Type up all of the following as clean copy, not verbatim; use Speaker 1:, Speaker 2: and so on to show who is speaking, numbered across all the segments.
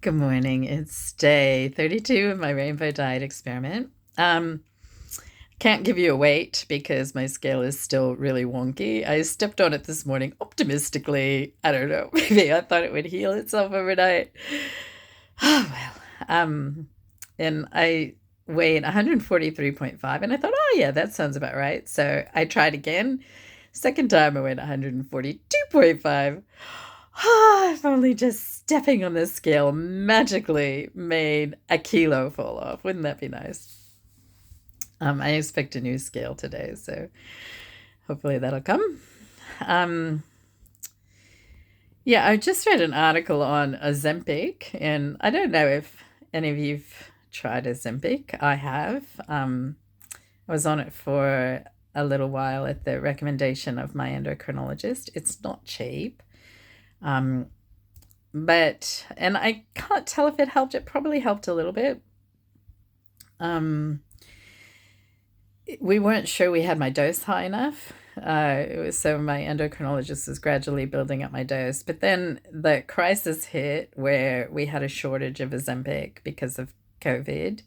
Speaker 1: Good morning. It's day 32 of my rainbow diet experiment. Can't give you a weight because my scale is still really wonky. I stepped on it this morning optimistically. I don't know. Maybe I thought it would heal itself overnight. Oh, well. And I weighed 143.5 and I thought, oh yeah, that sounds about right. So I tried again. Second time I went 142.5. If only just stepping on this scale magically made a kilo fall off. Wouldn't that be nice? I expect a new scale today, so hopefully that'll come. Um, yeah, I just read an article on Ozempic, and I don't know if any of you've tried Ozempic. I have. I was on it for a little while at the recommendation of my endocrinologist. It's not cheap. Um, and I can't tell if it helped. It probably helped a little bit. Um, we weren't sure we had my dose high enough. So my endocrinologist was gradually building up my dose. But then the crisis hit where we had a shortage of Ozempic because of COVID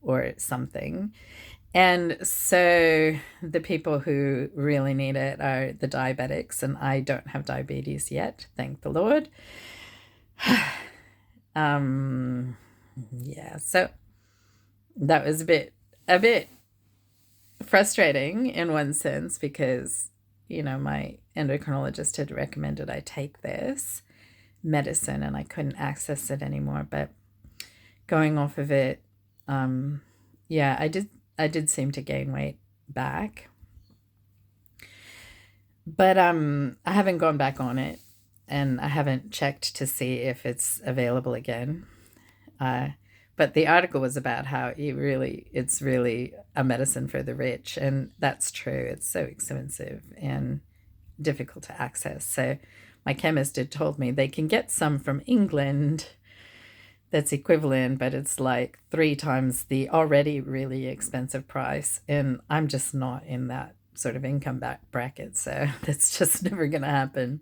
Speaker 1: or something. And so the people who really need it are the diabetics, and I don't have diabetes yet, thank the Lord. um, yeah, so that was a bit frustrating in one sense because, my endocrinologist had recommended I take this medicine and I couldn't access it anymore. But going off of it, yeah, I did seem to gain weight back. But I haven't gone back on it and I haven't checked to see if it's available again. Uh, but the article was about how it's really a medicine for the rich, and that's true. It's so expensive and difficult to access. So my chemist had told me they can get some from England that's equivalent, but it's like three times the already really expensive price. And I'm just not in that sort of income bracket. So that's just never going to happen.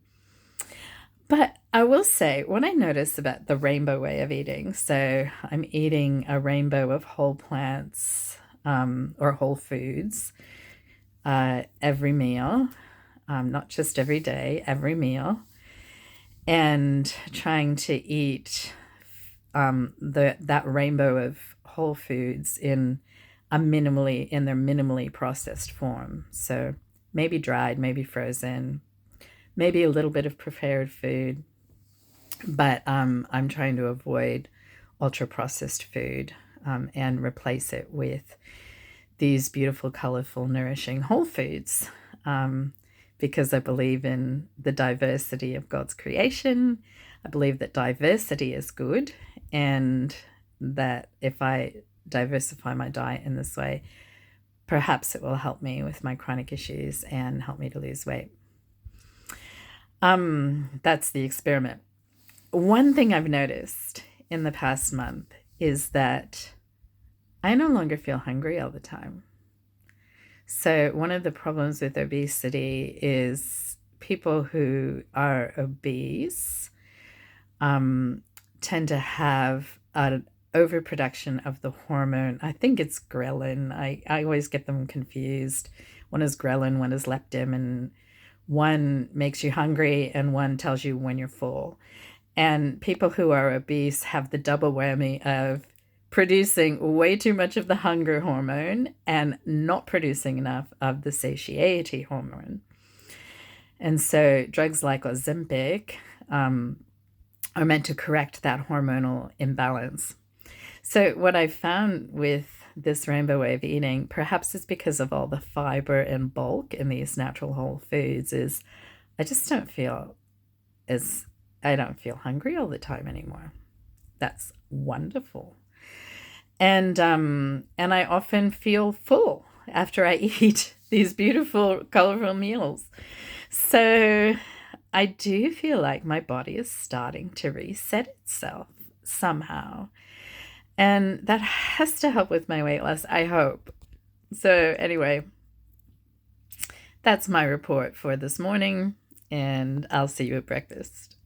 Speaker 1: But I will say, what I notice about the rainbow way of eating, so I'm eating a rainbow of whole plants or whole foods every meal, not just every day, every meal, and trying to eat that rainbow of whole foods in their minimally processed form. So maybe dried, maybe frozen, maybe a little bit of prepared food, but I'm trying to avoid ultra processed food and replace it with these beautiful, colorful, nourishing whole foods because I believe in the diversity of God's creation. I believe that diversity is good, and that if I diversify my diet in this way, perhaps it will help me with my chronic issues and help me to lose weight. That's the experiment. One thing I've noticed in the past month is that I no longer feel hungry all the time. So one of the problems with obesity is people who are obese tend to have an overproduction of the hormone. I think it's ghrelin. I always get them confused. One is ghrelin, one is leptin, and one makes you hungry and one tells you when you're full. And people who are obese have the double whammy of producing way too much of the hunger hormone and not producing enough of the satiety hormone. And so drugs like Ozempic are meant to correct that hormonal imbalance. So what I found with this rainbow way of eating, perhaps it's because of all the fiber and bulk in these natural whole foods, is I just don't feel I don't feel hungry all the time anymore. That's wonderful. And I often feel full after I eat these beautiful, colorful meals. So I do feel like my body is starting to reset itself somehow. And that has to help with my weight loss, I hope. So anyway, that's my report for this morning, and I'll see you at breakfast.